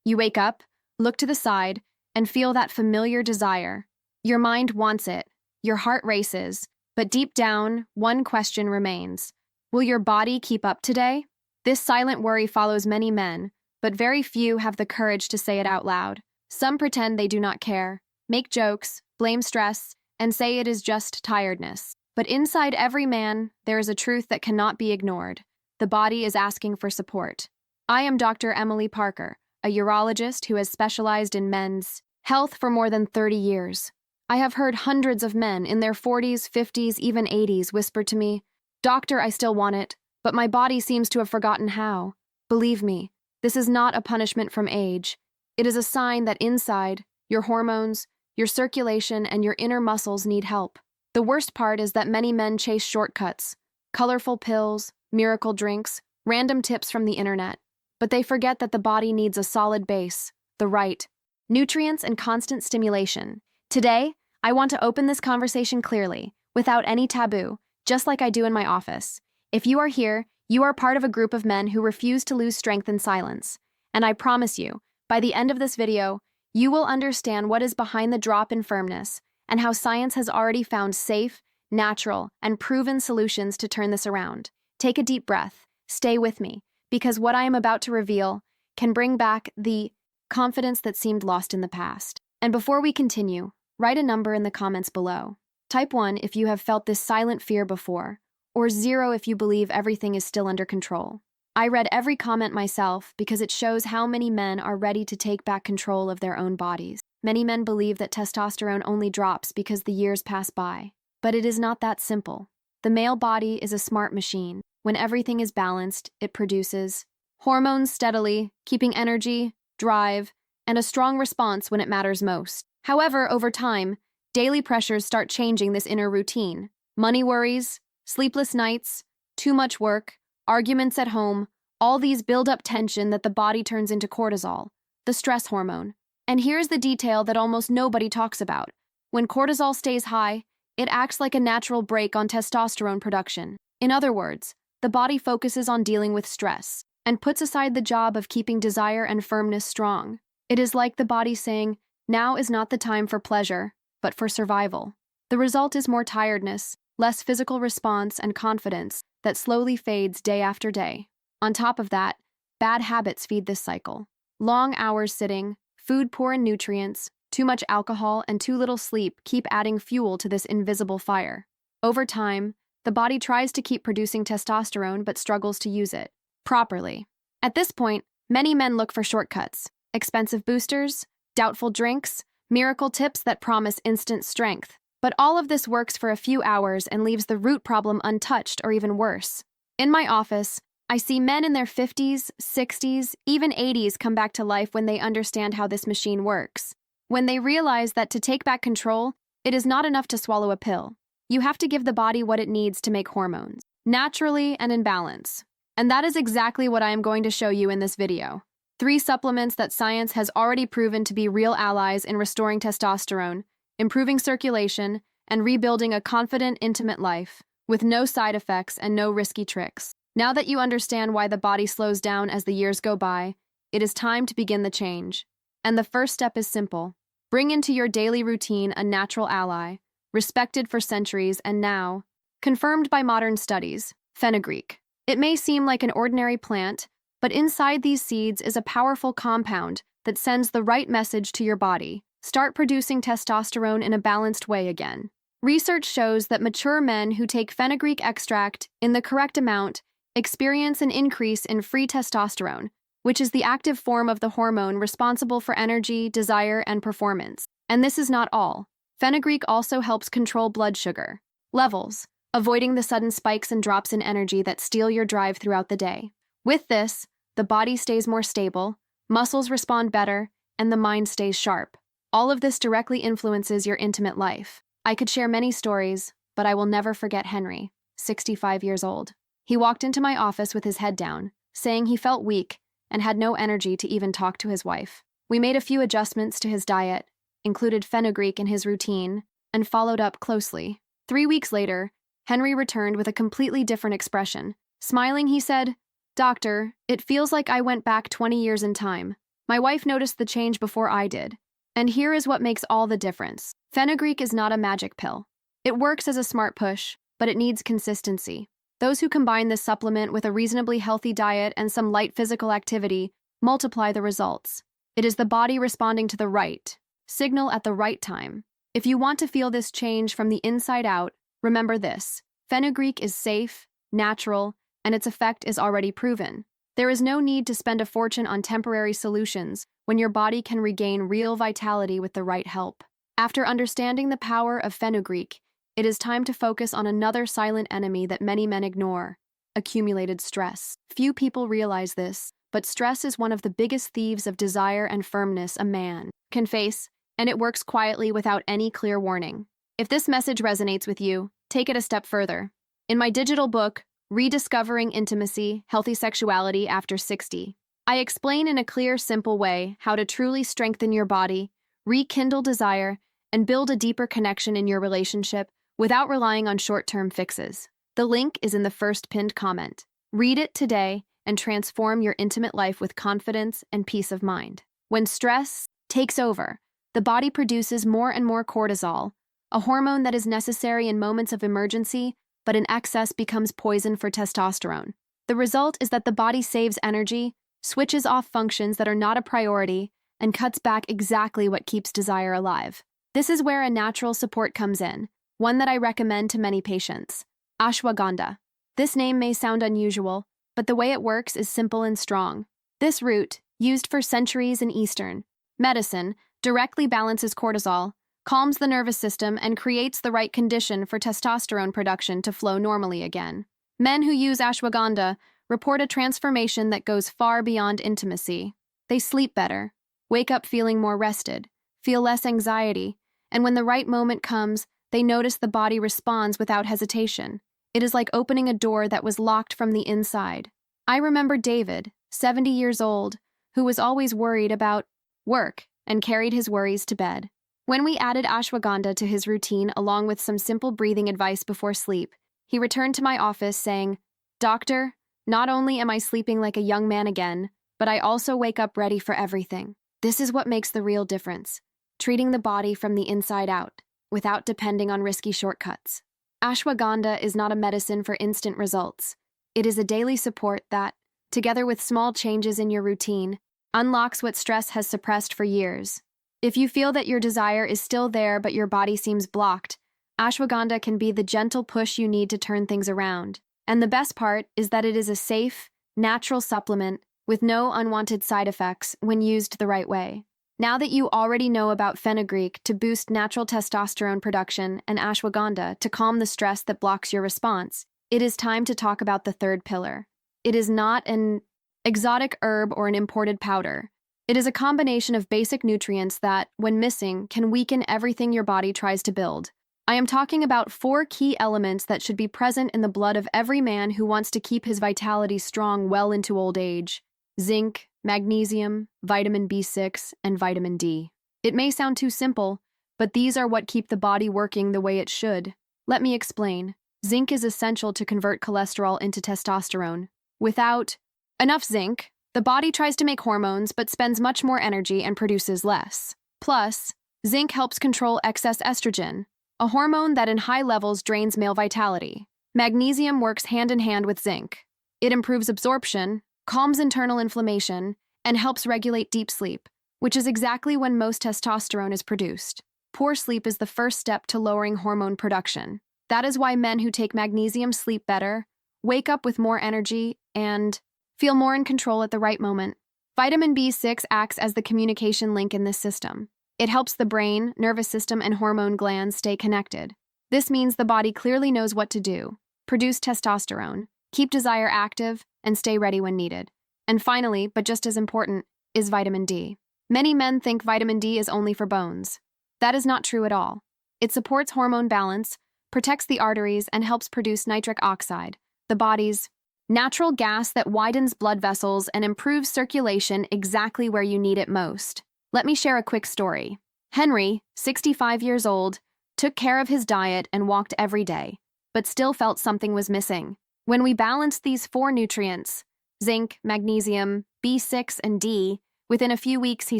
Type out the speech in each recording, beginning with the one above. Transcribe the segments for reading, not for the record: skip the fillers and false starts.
You wake up, look to the side, and feel that familiar desire. Your mind wants it, your heart races, but deep down, one question remains. Will your body keep up today? This silent worry follows many men, but very few have the courage to say it out loud. Some pretend they do not care, make jokes, blame stress, and say it is just tiredness. But inside every man, there is a truth that cannot be ignored. The body is asking for support. I am Dr. Emily Parker, a urologist who has specialized in men's health for more than 30 years. I have heard hundreds of men in their 40s, 50s, even 80s whisper to me, "Doctor, I still want it, but my body seems to have forgotten how." Believe me, this is not a punishment from age. It is a sign that inside, your hormones, your circulation, and your inner muscles need help. The worst part is that many men chase shortcuts, colorful pills, miracle drinks, random tips from the internet. But they forget that the body needs a solid base, the right nutrients and constant stimulation. Today, I want to open this conversation clearly, without any taboo, just like I do in my office. If you are here, you are part of a group of men who refuse to lose strength in silence. And I promise you, by the end of this video, you will understand what is behind the drop in firmness and how science has already found safe, natural, and proven solutions to turn this around. Take a deep breath, stay with me, because what I am about to reveal can bring back the confidence that seemed lost in the past. And before we continue, write a number in the comments below. Type 1 if you have felt this silent fear before, or 0 if you believe everything is still under control. I read every comment myself because it shows how many men are ready to take back control of their own bodies. Many men believe that testosterone only drops because the years pass by. But it is not that simple. The male body is a smart machine. When everything is balanced, it produces hormones steadily, keeping energy, drive, and a strong response when it matters most. However, over time, daily pressures start changing this inner routine. Money worries, sleepless nights, too much work, arguments at home, all these build up tension that the body turns into cortisol, the stress hormone. And here's the detail that almost nobody talks about. When cortisol stays high, it acts like a natural brake on testosterone production. In other words, the body focuses on dealing with stress and puts aside the job of keeping desire and firmness strong. It is like the body saying, now is not the time for pleasure, but for survival. The result is more tiredness, less physical response, and confidence that slowly fades day after day. On top of that, bad habits feed this cycle. Long hours sitting, food poor in nutrients, too much alcohol, and too little sleep keep adding fuel to this invisible fire. Over time, the body tries to keep producing testosterone but struggles to use it properly. At this point, many men look for shortcuts, expensive boosters, doubtful drinks, miracle tips that promise instant strength. But all of this works for a few hours and leaves the root problem untouched or even worse. In my office, I see men in their 50s, 60s, even 80s come back to life when they understand how this machine works. When they realize that to take back control, it is not enough to swallow a pill. You have to give the body what it needs to make hormones, naturally and in balance. And that is exactly what I am going to show you in this video. 3 supplements that science has already proven to be real allies in restoring testosterone, improving circulation, and rebuilding a confident, intimate life, with no side effects and no risky tricks. Now that you understand why the body slows down as the years go by, it is time to begin the change. And the first step is simple. Bring into your daily routine a natural ally, respected for centuries and now confirmed by modern studies, fenugreek. It may seem like an ordinary plant, but inside these seeds is a powerful compound that sends the right message to your body. Start producing testosterone in a balanced way again. Research shows that mature men who take fenugreek extract in the correct amount experience an increase in free testosterone, which is the active form of the hormone responsible for energy, desire, and performance. And this is not all. Fenugreek also helps control blood sugar levels, avoiding the sudden spikes and drops in energy that steal your drive throughout the day. With this, the body stays more stable, muscles respond better, and the mind stays sharp. All of this directly influences your intimate life. I could share many stories, but I will never forget Henry, 65 years old. He walked into my office with his head down, saying he felt weak and had no energy to even talk to his wife. We made a few adjustments to his diet, included fenugreek in his routine, and followed up closely. 3 weeks later, Henry returned with a completely different expression. Smiling, he said, "Doctor, it feels like I went back 20 years in time. My wife noticed the change before I did. And here is what makes all the difference. Fenugreek is not a magic pill. It works as a smart push, but it needs consistency. Those who combine this supplement with a reasonably healthy diet and some light physical activity multiply the results. It is the body responding to the right signal at the right time. If you want to feel this change from the inside out, remember this. Fenugreek is safe, natural, and its effect is already proven. There is no need to spend a fortune on temporary solutions when your body can regain real vitality with the right help. After understanding the power of fenugreek, it is time to focus on another silent enemy that many men ignore: accumulated stress. Few people realize this, but stress is one of the biggest thieves of desire and firmness a man can face, and it works quietly without any clear warning. If this message resonates with you, take it a step further. In my digital book, Rediscovering Intimacy, Healthy Sexuality After 60, I explain in a clear, simple way how to truly strengthen your body, rekindle desire, and build a deeper connection in your relationship without relying on short-term fixes. The link is in the first pinned comment. Read it today and transform your intimate life with confidence and peace of mind. When stress takes over, the body produces more and more cortisol, a hormone that is necessary in moments of emergency, but in excess becomes poison for testosterone. The result is that the body saves energy, switches off functions that are not a priority, and cuts back exactly what keeps desire alive. This is where a natural support comes in, one that I recommend to many patients: ashwagandha. This name may sound unusual, but the way it works is simple and strong. This root, used for centuries in Eastern medicine, directly balances cortisol, calms the nervous system, and creates the right condition for testosterone production to flow normally again. Men who use ashwagandha report a transformation that goes far beyond intimacy. They sleep better, wake up feeling more rested, feel less anxiety, and when the right moment comes, they notice the body responds without hesitation. It is like opening a door that was locked from the inside. I remember David, 70 years old, who was always worried about work and carried his worries to bed. When we added ashwagandha to his routine along with some simple breathing advice before sleep, he returned to my office saying, "Doctor, not only am I sleeping like a young man again, but I also wake up ready for everything." This is what makes the real difference: treating the body from the inside out, without depending on risky shortcuts. Ashwagandha is not a medicine for instant results. It is a daily support that, together with small changes in your routine, unlocks what stress has suppressed for years. If you feel that your desire is still there but your body seems blocked, ashwagandha can be the gentle push you need to turn things around. And the best part is that it is a safe, natural supplement with no unwanted side effects when used the right way. Now that you already know about fenugreek to boost natural testosterone production and ashwagandha to calm the stress that blocks your response, it is time to talk about the third pillar. It is not an exotic herb or an imported powder. It is a combination of basic nutrients that, when missing, can weaken everything your body tries to build. I am talking about 4 key elements that should be present in the blood of every man who wants to keep his vitality strong well into old age: zinc, magnesium, vitamin B6, and vitamin D. It may sound too simple, but these are what keep the body working the way it should. Let me explain. Zinc is essential to convert cholesterol into testosterone. Without enough zinc, the body tries to make hormones but spends much more energy and produces less. Plus, zinc helps control excess estrogen, a hormone that in high levels drains male vitality. Magnesium works hand in hand with zinc. It improves absorption, calms internal inflammation, and helps regulate deep sleep, which is exactly when most testosterone is produced. Poor sleep is the first step to lowering hormone production. That is why men who take magnesium sleep better, wake up with more energy, and feel more in control at the right moment. Vitamin B6 acts as the communication link in this system. It helps the brain, nervous system, and hormone glands stay connected. This means the body clearly knows what to do: produce testosterone, keep desire active, and stay ready when needed. And finally, but just as important, is vitamin D. Many men think vitamin D is only for bones. That is not true at all. It supports hormone balance, protects the arteries, and helps produce nitric oxide, the body's natural gas that widens blood vessels and improves circulation exactly where you need it most. Let me share a quick story. Henry, 65 years old, took care of his diet and walked every day, but still felt something was missing. When we balanced these 4 nutrients, zinc, magnesium, B6, and D, Within a few weeks, he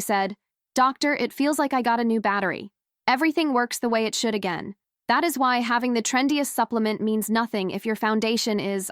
said, "Doctor, it feels like I got a new battery. Everything works the way it should again." That is why having the trendiest supplement means nothing if your foundation is,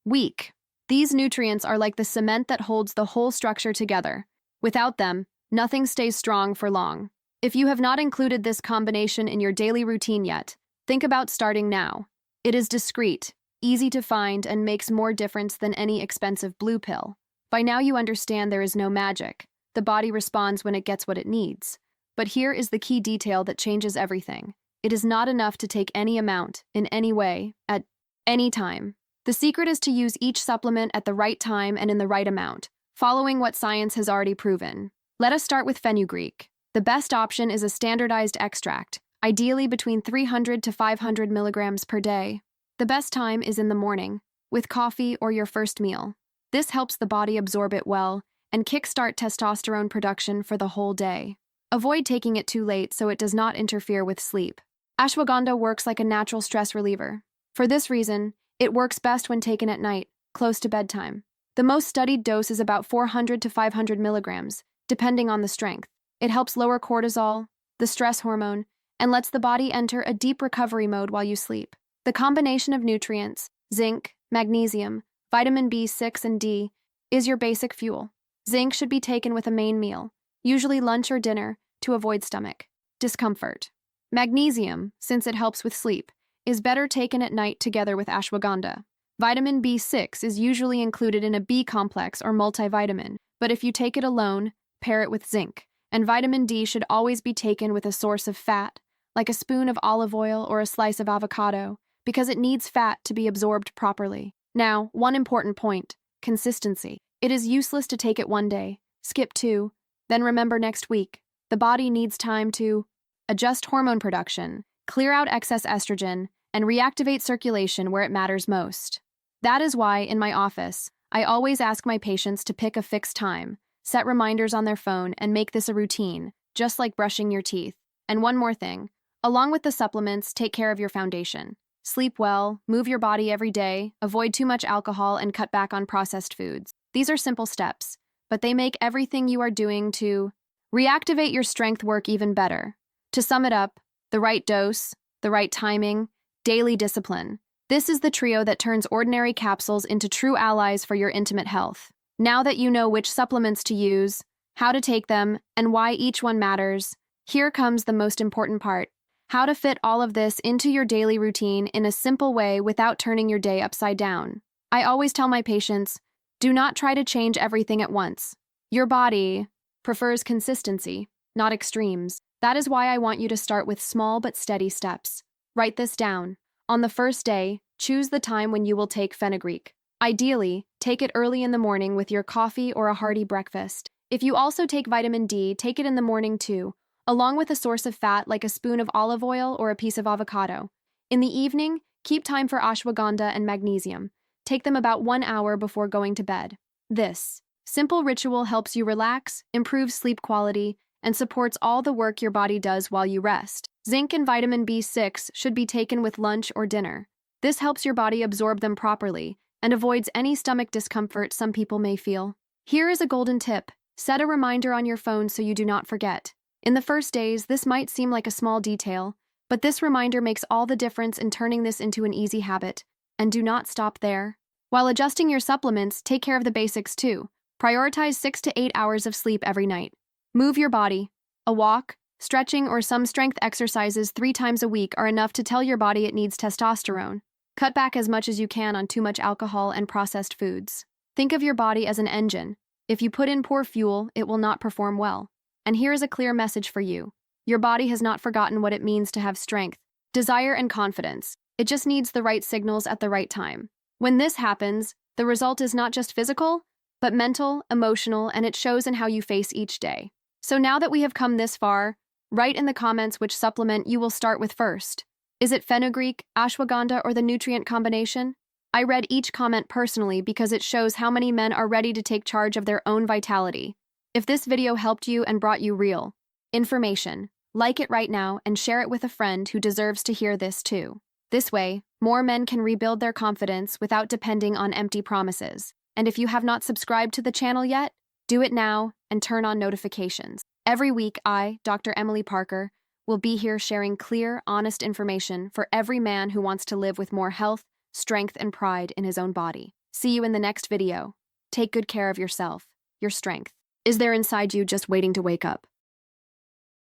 weak. These nutrients are like the cement that holds the whole structure together. Without them, nothing stays strong for long. If you have not included this combination in your daily routine yet, think about starting now. It is discreet, easy to find, and makes more difference than any expensive blue pill. By now you understand there is no magic. The body responds when it gets what it needs. But here is the key detail that changes everything. It is not enough to take any amount, in any way, at any time. The secret is to use each supplement at the right time and in the right amount, following what science has already proven. Let us start with fenugreek. The best option is a standardized extract, ideally between 300 to 500 milligrams per day. The best time is in the morning, with coffee or your first meal. This helps the body absorb it well and kickstart testosterone production for the whole day. Avoid taking it too late so it does not interfere with sleep. Ashwagandha works like a natural stress reliever. For this reason, it works best when taken at night, close to bedtime. The most studied dose is about 400 to 500 milligrams, depending on the strength. It helps lower cortisol, the stress hormone, and lets the body enter a deep recovery mode while you sleep. The combination of nutrients, zinc, magnesium, vitamin B6 and D, is your basic fuel. Zinc should be taken with a main meal, usually lunch or dinner, to avoid stomach discomfort. Magnesium, since it helps with sleep, is better taken at night together with ashwagandha. Vitamin B6 is usually included in a B complex or multivitamin, but if you take it alone, pair it with zinc. And vitamin D should always be taken with a source of fat, like a spoon of olive oil or a slice of avocado, because it needs fat to be absorbed properly. Now, one important point: consistency. It is useless to take it one day, skip 2, then remember next week. The body needs time to adjust hormone production, clear out excess estrogen, and reactivate circulation where it matters most. That is why, in my office, I always ask my patients to pick a fixed time, set reminders on their phone, and make this a routine, just like brushing your teeth. And one more thing, along with the supplements, take care of your foundation. Sleep well, move your body every day, avoid too much alcohol, and cut back on processed foods. These are simple steps, but they make everything you are doing to reactivate your strength work even better. To sum it up, the right dose, the right timing, daily discipline. This is the trio that turns ordinary capsules into true allies for your intimate health. Now that you know which supplements to use, how to take them, and why each one matters, here comes the most important part: how to fit all of this into your daily routine in a simple way without turning your day upside down. I always tell my patients, do not try to change everything at once. Your body prefers consistency, not extremes. That is why I want you to start with small but steady steps. Write this down. On the first day, choose the time when you will take fenugreek. Ideally, take it early in the morning with your coffee or a hearty breakfast. If you also take vitamin D, take it in the morning too, along with a source of fat like a spoon of olive oil or a piece of avocado. In the evening, keep time for ashwagandha and magnesium. Take them about 1 hour before going to bed. This simple ritual helps you relax, improves sleep quality, and supports all the work your body does while you rest. Zinc and vitamin B6 should be taken with lunch or dinner. This helps your body absorb them properly and avoids any stomach discomfort some people may feel. Here is a golden tip: set a reminder on your phone so you do not forget. In the first days, this might seem like a small detail, but this reminder makes all the difference in turning this into an easy habit. And do not stop there. While adjusting your supplements, take care of the basics too. Prioritize 6 to 8 hours of sleep every night. Move your body. A walk, stretching, or some strength exercises 3 times a week are enough to tell your body it needs testosterone. Cut back as much as you can on too much alcohol and processed foods. Think of your body as an engine. If you put in poor fuel, it will not perform well. And here is a clear message for you. Your body has not forgotten what it means to have strength, desire, and confidence. It just needs the right signals at the right time. When this happens, the result is not just physical, but mental, emotional, and it shows in how you face each day. So now that we have come this far, write in the comments which supplement you will start with first. Is it fenugreek, ashwagandha, or the nutrient combination? I read each comment personally because it shows how many men are ready to take charge of their own vitality. If this video helped you and brought you real information, like it right now and share it with a friend who deserves to hear this too. This way, more men can rebuild their confidence without depending on empty promises. And if you have not subscribed to the channel yet, do it now and turn on notifications. Every week, I, Dr. Emily Parker, will be here sharing clear, honest information for every man who wants to live with more health, strength, and pride in his own body. See you in the next video. Take good care of yourself, your strength. Is there inside you just waiting to wake up?